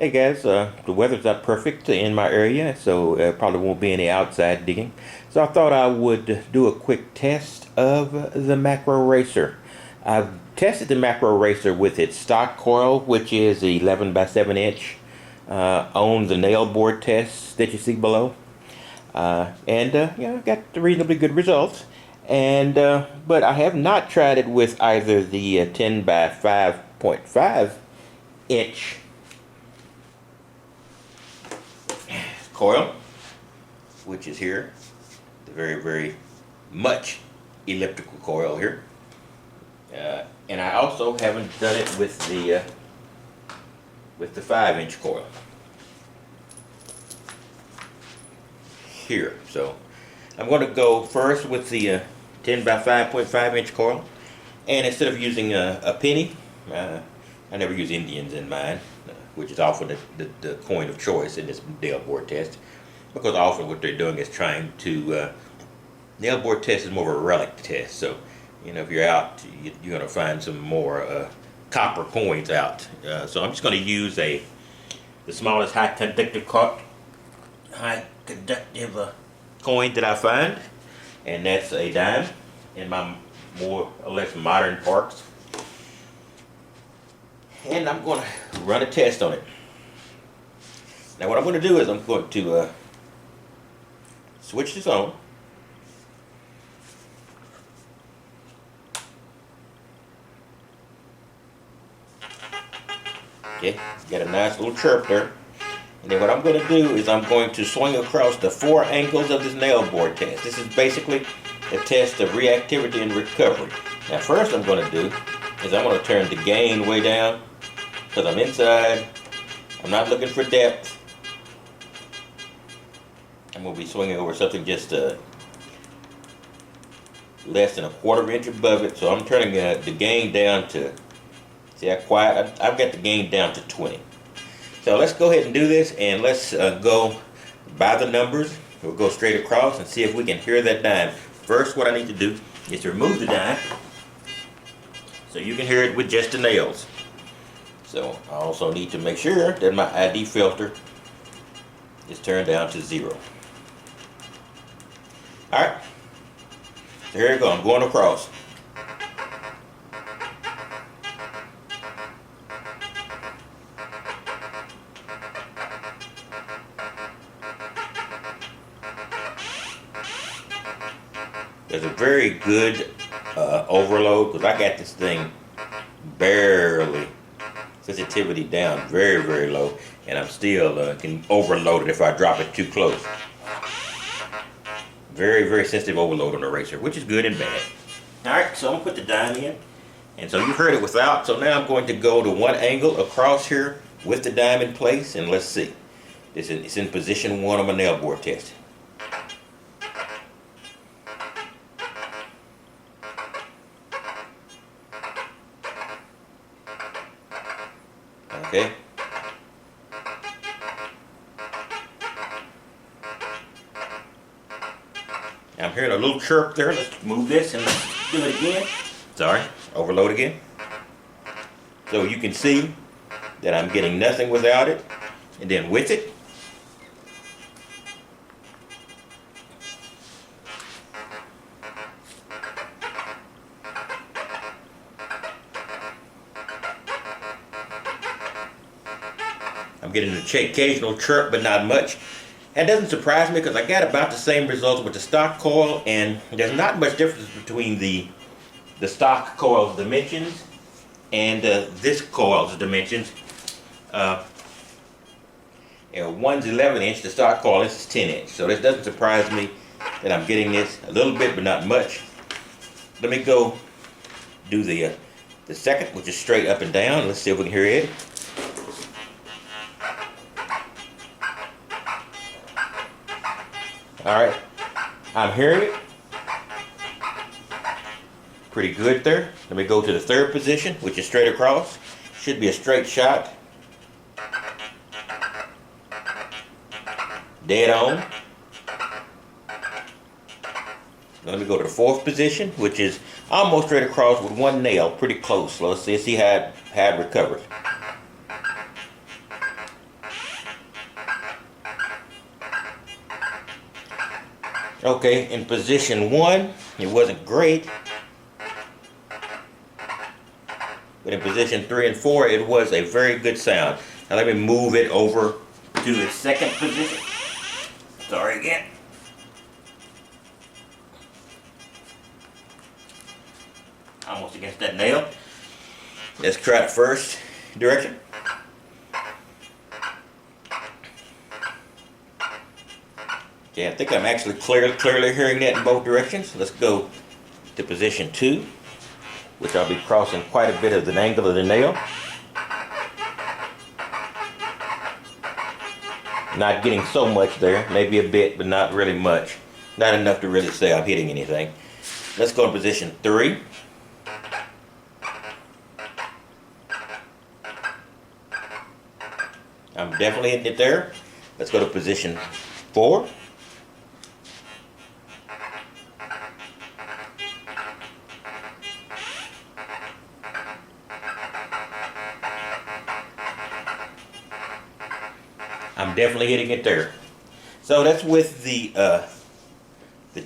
Hey guys, the weather's not perfect in my area, so probably won't be any outside digging. So I thought I would do a quick test of the Makro Racer. I've tested the Makro Racer with its stock coil, which is 11 by 7 inch, on the nail board tests that you see below, got reasonably good results. And but I have not tried it with either the 10 by 5.5 inch coil, which is here, the very much elliptical coil here, and I also haven't done it with the 5-inch coil here. So I'm going to go first with the 10 by 5.5 inch coil, and instead of using a penny, I never use Indians in mine, which is often the coin of choice in this nail board test, because often what they're doing is trying to, nail board test is more of a relic test. So, if you're out, you're going to find some more copper coins out. So I'm just going to use the smallest high conductive coin that I find, and that's a dime in my more or less modern parks. And I'm going to run a test on it. Now what I'm going to do is I'm going to switch this on. Okay, got a nice little chirp there. And then what I'm going to do is I'm going to swing across the 4 angles of this nail board test. This is basically a test of reactivity and recovery. Now first I'm going to do is I'm going to turn the gain way down, because I'm inside. I'm not looking for depth. I'm going to be swinging over something just less than a quarter inch above it. So I'm turning the gain down to, see how quiet? I've got the gain down to 20. So let's go ahead and do this, and let's go by the numbers. We'll go straight across and see if we can hear that dime. First, what I need to do is to remove the dime so you can hear it with just the nails. So I also need to make sure that my ID filter is turned down to 0. Alright, so here we go, I'm going across. There's a very good overload, because I got this thing barely, sensitivity down very low, and I'm still can overload it if I drop it too close. Very sensitive overload on the racer, which is good and bad. Alright, so I'm going to put the dime in, and so you heard it without. So now I'm going to go to one angle across here with the dime in place, and let's see. It's in position 1 on my nail board test. Okay. I'm hearing a little chirp there. Let's move this and let's do it again. Sorry, overload again. So you can see that I'm getting nothing without it, and then with it, I'm getting an occasional chirp, but not much. That doesn't surprise me, because I got about the same results with the stock coil, and there's not much difference between the stock coil's dimensions and this coil's dimensions. One's 11 inch, the stock coil, this is 10 inch. So this doesn't surprise me that I'm getting this a little bit, but not much. Let me go do the second, which is straight up and down. Let's see if we can hear it. Alright, I'm hearing it pretty good there. Let me go to the third position, which is straight across. Should be a straight shot. Dead on. Let me go to the fourth position, which is almost straight across with one nail, pretty close. So let's see how it recovers. Okay, in position 1, it wasn't great. But in position 3 and 4, it was a very good sound. Now let me move it over to its second position. Sorry again. Almost against that nail. Let's try the first direction. Okay, I think I'm actually clearly hearing that in both directions. Let's go to position 2, which I'll be crossing quite a bit of the angle of the nail. Not getting so much there, maybe a bit, but not really much. Not enough to really say I'm hitting anything. Let's go to position 3. I'm definitely hitting it there. Let's go to position 4. I'm definitely hitting it there. So that's with the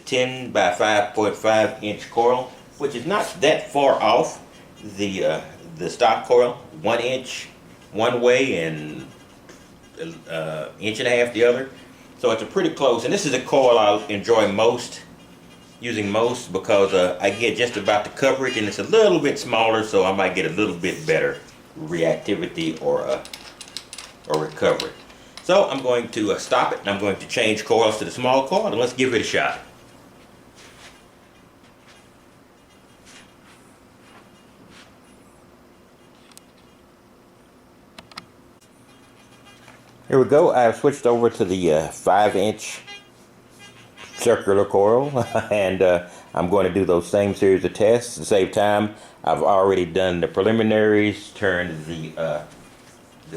10 by 5.5 inch coil, which is not that far off the stock coil. 1 inch one way and inch and a half the other. So it's a pretty close. And this is a coil I enjoy using most because I get just about the coverage, and it's a little bit smaller, so I might get a little bit better reactivity or recovery. So I'm going to stop it, and I'm going to change coils to the small coil, and let's give it a shot. Here we go. I've switched over to the 5-inch circular coil, and I'm going to do those same series of tests. To save time, I've already done the preliminaries, turned the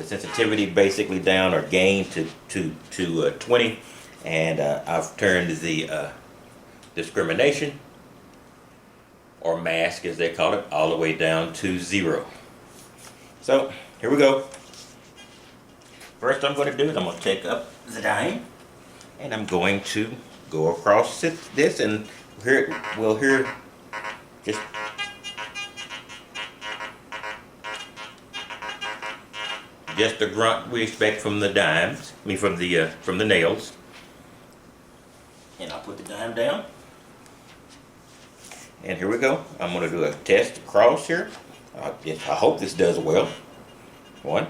sensitivity basically down, or gain to 20, and I've turned the discrimination, or mask as they call it, all the way down to 0. So here we go. First I'm going to do is I'm going to take up the dime, and I'm going to go across this, and we'll hear just the grunt we expect from the dimes, from the nails. And I'll put the dime down. And here we go. I'm going to do a test across here. I hope this does well. 1.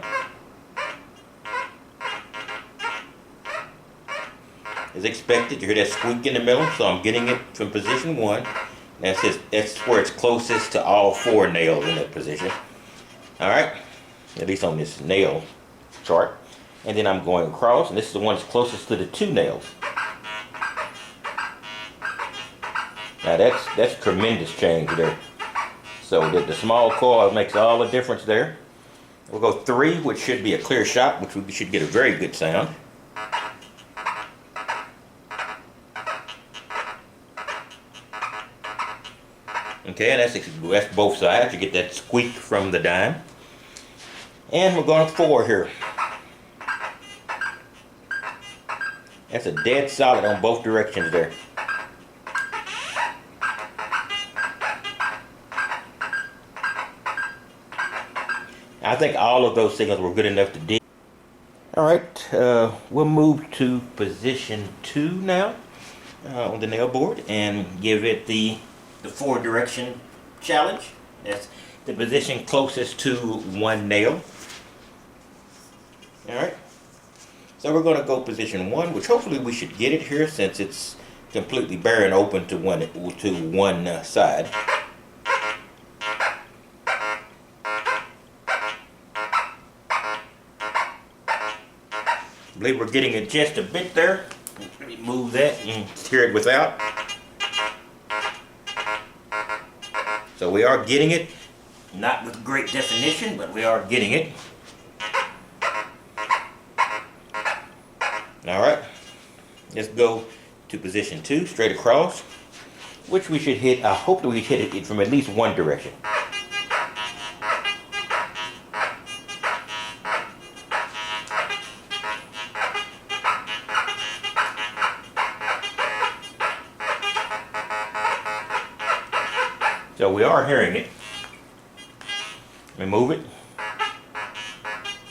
As expected, you hear that squeak in the middle, so I'm getting it from position 1. That's where it's closest to all 4 nails in that position. Alright, at least on this nail chart. And then I'm going across, and this is the one that's closest to the 2 nails. Now that's tremendous change there. So the small coil makes all the difference there. We'll go 3, which should be a clear shot, which we should get a very good sound. Okay, and that's both sides. You get that squeak from the dime. And we're going to 4 here. That's a dead solid on both directions there. I think all of those signals were good enough to dig. Alright, we'll move to position 2 now on the nail board and give it the 4 direction challenge. That's the position closest to 1 nail. Alright, so we're going to go position 1, which hopefully we should get it here since it's completely bare and open to one side. I believe we're getting it just a bit there. Let me move that and hear it without. So we are getting it, not with great definition, but we are getting it. Alright, let's go to position 2, straight across, which we should hit. I hope that we hit it from at least one direction. So we are hearing it. Let me move it.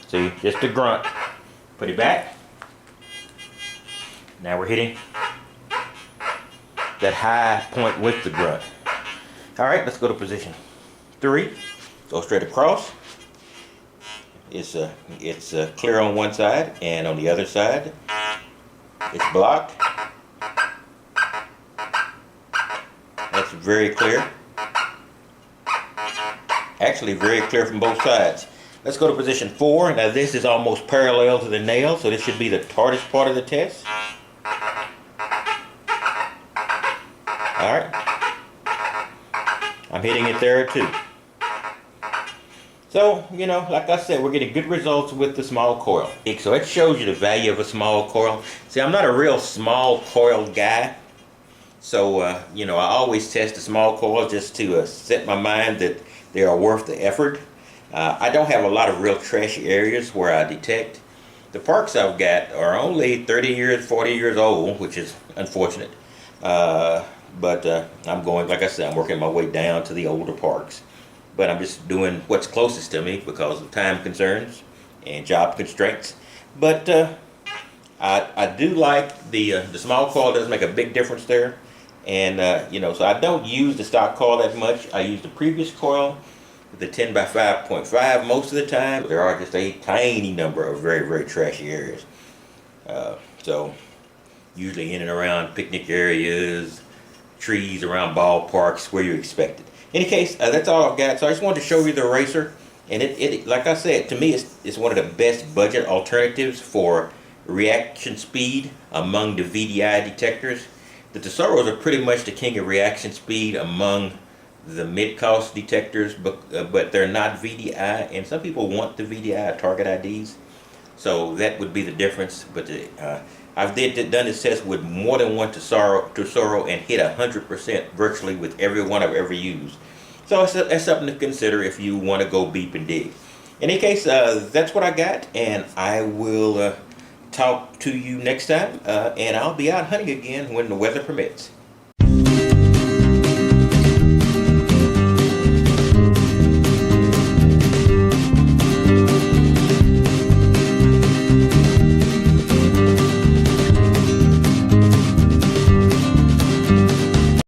See, just a grunt. Put it back. Now we're hitting that high point with the grunt. All right, let's go to position 3. Go straight across. It's clear on one side, and on the other side, it's blocked. That's very clear. Actually, very clear from both sides. Let's go to position 4. Now this is almost parallel to the nail, so this should be the hardest part of the test. All right. I'm hitting it there too. So, you know, like I said, we're getting good results with the small coil. So it shows you the value of a small coil. See, I'm not a real small coil guy. So, you know, I always test the small coil just to set my mind that they are worth the effort. I don't have a lot of real trashy areas where I detect. The parks I've got are only 30 years, 40 years old, which is unfortunate. But I'm going, like I said, I'm working my way down to the older parks. But I'm just doing what's closest to me because of time concerns and job constraints. But I do like the small coil. Does make a big difference there. And, you know, so I don't use the stock coil that much. I use the previous coil, the 10 by 5.5 most of the time. There are just a tiny number of very, very trashy areas. So usually in and around picnic areas, trees around ballparks, where you expect it. In any case, that's all I've got. So I just wanted to show you the Racer. And it like I said, to me, it's one of the best budget alternatives for reaction speed among the VDI detectors. The Tesoros are pretty much the king of reaction speed among the mid-cost detectors, but they're not VDI, and some people want the VDI target IDs, so that would be the difference. But I've done this test with more than one Tesoro and hit 100% virtually with every one I've ever used. So that's something to consider if you want to go beep and dig. In any case, that's what I got, and I will talk to you next time, and I'll be out hunting again when the weather permits.